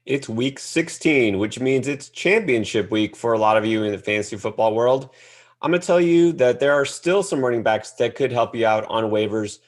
It's week 16, which means it's championship week for a lot of you in the fantasy football world. I'm going to tell you that there are still some running backs that could help you out on waivers.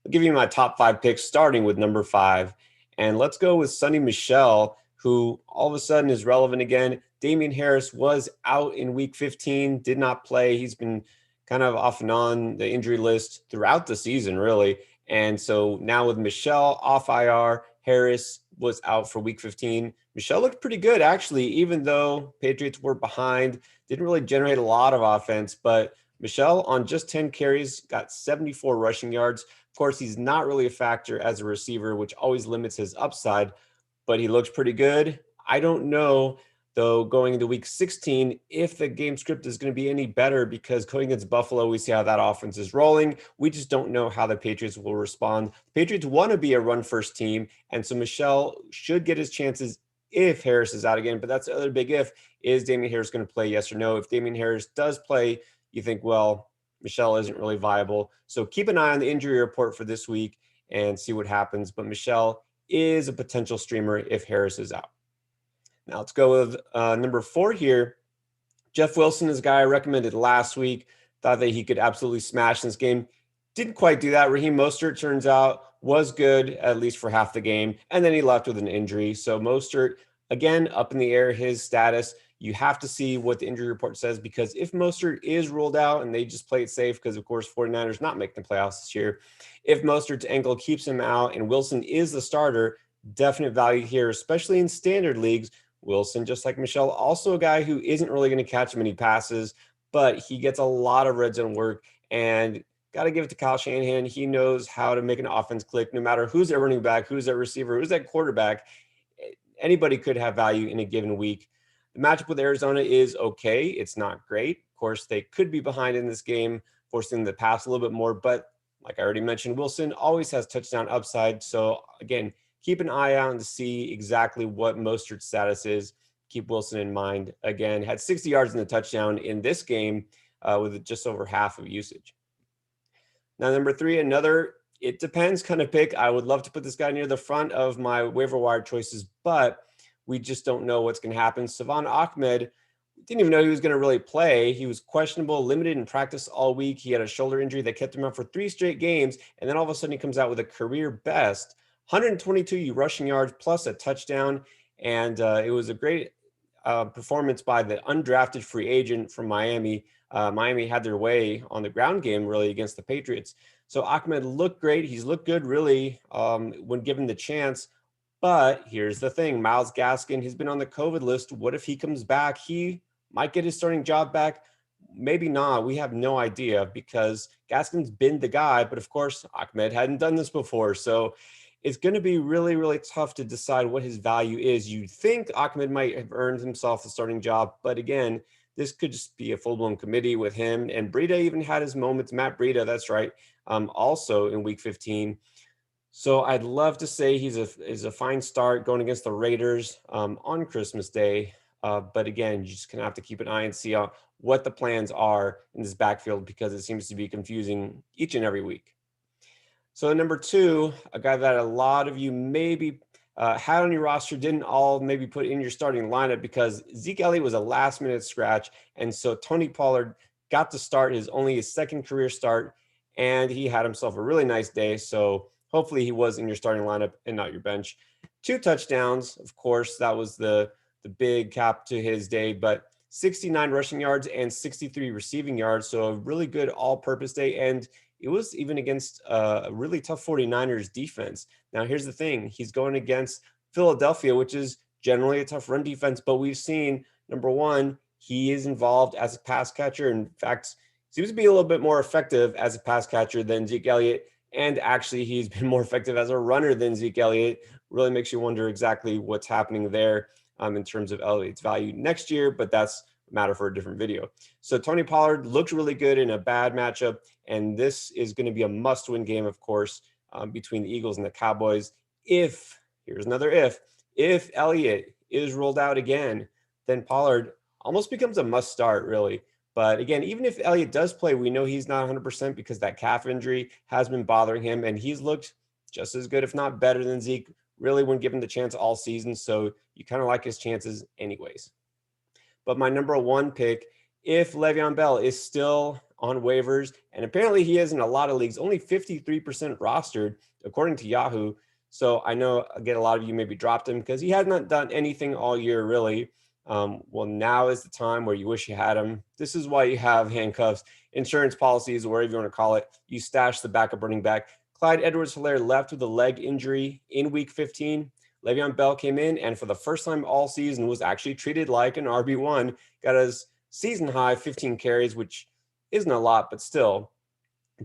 I'll give you my top five picks, starting with number five. And let's go with Sony Michel, who all of a sudden is relevant again. Damian Harris was out in week 15, did not play. He's been kind of off and on the injury list throughout the season, really. And so now with Michel off IR, Harris was out for week 15. Michel looked pretty good, actually, even though Patriots were behind, didn't really generate a lot of offense. But Michel, on just 10 carries, got 74 rushing yards. Of course, he's not really a factor as a receiver, which always limits his upside, but he looks pretty good. I don't know, though, going into week 16, if the game script is going to be any better, because going against Buffalo, we see how that offense is rolling. We just don't know how the Patriots will respond. The Patriots want to be a run-first team, and so Michel should get his chances if Harris is out again. But that's the other big if. Is Damian Harris going to play, yes or no? If Damian Harris does play, you think, well, Michel isn't really viable. So keep an eye on the injury report for this week and see what happens. But Michel is a potential streamer if Harris is out. Now let's go with number four here. Jeff Wilson is a guy I recommended last week. Thought that he could absolutely smash this game. Didn't quite do that. Raheem Mostert, turns out, was good, at least for half the game. And then he left with an injury. So Mostert, again, up in the air, his status. You have to see what the injury report says, because if Mostert is ruled out and they just play it safe, because of course 49ers not making the playoffs this year, if Mostert's ankle keeps him out and Wilson is the starter, definite value here, especially in standard leagues. Wilson, just like Michel, also a guy who isn't really going to catch many passes, but he gets a lot of red zone work. And got to give it to Kyle Shanahan. He knows how to make an offense click, no matter who's at running back, who's at receiver, who's at quarterback. Anybody could have value in a given week. The matchup with Arizona is okay. It's not great. Of course, they could be behind in this game, forcing them to pass a little bit more. But like I already mentioned, Wilson always has touchdown upside. So again, keep an eye out to see exactly what Mostert's status is. Keep Wilson in mind. Again, had 60 yards in the touchdown in this game with just over half of usage. Now, number three, another it depends kind of pick. I would love to put this guy near the front of my waiver wire choices, but we just don't know what's going to happen. Salvon Ahmed, didn't even know he was going to really play. He was questionable, limited in practice all week. He had a shoulder injury that kept him out for 3 straight games. And then all of a sudden he comes out with a career best 122 rushing yards plus a touchdown. And it was a great performance by the undrafted free agent from Miami. Miami had their way on the ground game really against the Patriots. So Ahmed looked great. He's looked good really when given the chance. But here's the thing, Myles Gaskin, he's been on the COVID list. What if he comes back? He might get his starting job back. Maybe not. We have no idea, because Gaskin's been the guy. But of course, Ahmed hadn't done this before. So it's going to be really, really tough to decide what his value is. You think Ahmed might have earned himself the starting job. But again, this could just be a full-blown committee with him. And Breida even had his moments. Matt Breida, that's right, also in week 15. So I'd love to say he's a fine start going against the Raiders on Christmas Day. But again, you just kind of have to keep an eye and see what the plans are in this backfield, because it seems to be confusing each and every week. So number two, a guy that a lot of you maybe had on your roster, didn't all maybe put in your starting lineup, because Zeke Elliott was a last-minute scratch. And so Tony Pollard got to start his second career start, and he had himself a really nice day. So hopefully he was in your starting lineup and not your bench. 2 touchdowns, of course, that was the big cap to his day, but 69 rushing yards and 63 receiving yards. So a really good all-purpose day. And it was even against a really tough 49ers defense. Now, here's the thing. He's going against Philadelphia, which is generally a tough run defense, but we've seen, number one, he is involved as a pass catcher. In fact, seems to be a little bit more effective as a pass catcher than Zeke Elliott. And actually, he's been more effective as a runner than Zeke Elliott. Really makes you wonder exactly what's happening there in terms of Elliott's value next year, but that's a matter for a different video. So Tony Pollard looked really good in a bad matchup, and this is going to be a must-win game, of course, between the Eagles and the Cowboys. Here's another if Elliott is ruled out again, then Pollard almost becomes a must-start, really. But again, even if Elliott does play, we know he's not 100% because that calf injury has been bothering him, and he's looked just as good, if not better than Zeke really when given the chance all season, so you kind of like his chances anyways. But my number one pick, if Le'Veon Bell is still on waivers, and apparently he is in a lot of leagues, only 53% rostered, according to Yahoo. So I know, again, a lot of you maybe dropped him because he has not done anything all year, really. Well, now is the time where you wish you had him. This is why you have handcuffs, insurance policies, whatever you want to call it. You stash the backup running back. Clyde Edwards-Helaire left with a leg injury in week 15. Le'Veon Bell came in and for the first time all season was actually treated like an RB1, got his season high 15 carries, which isn't a lot, but still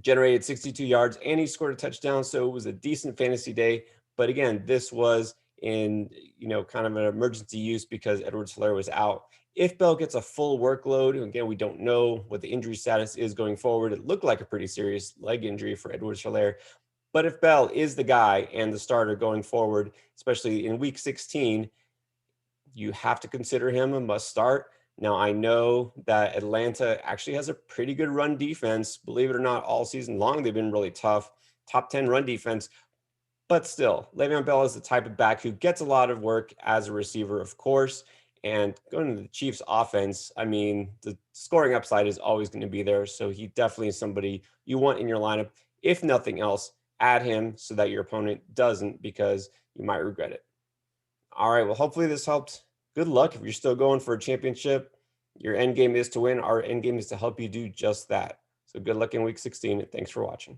generated 62 yards and he scored a touchdown. So it was a decent fantasy day. But again, this was in, kind of an emergency use because Edwards-Helaire was out. If Bell gets a full workload, again, we don't know what the injury status is going forward. It looked like a pretty serious leg injury for Edwards-Helaire. But if Bell is the guy and the starter going forward, especially in week 16, you have to consider him a must start. Now, I know that Atlanta actually has a pretty good run defense. Believe it or not, all season long, they've been really tough. Top 10 run defense. But still, Le'Veon Bell is the type of back who gets a lot of work as a receiver, of course. And going to the Chiefs offense, I mean, the scoring upside is always going to be there. So he definitely is somebody you want in your lineup. If nothing else, add him so that your opponent doesn't, because you might regret it. All right, well, hopefully this helped. Good luck if you're still going for a championship. Your end game is to win. Our end game is to help you do just that. So good luck in week 16, and thanks for watching.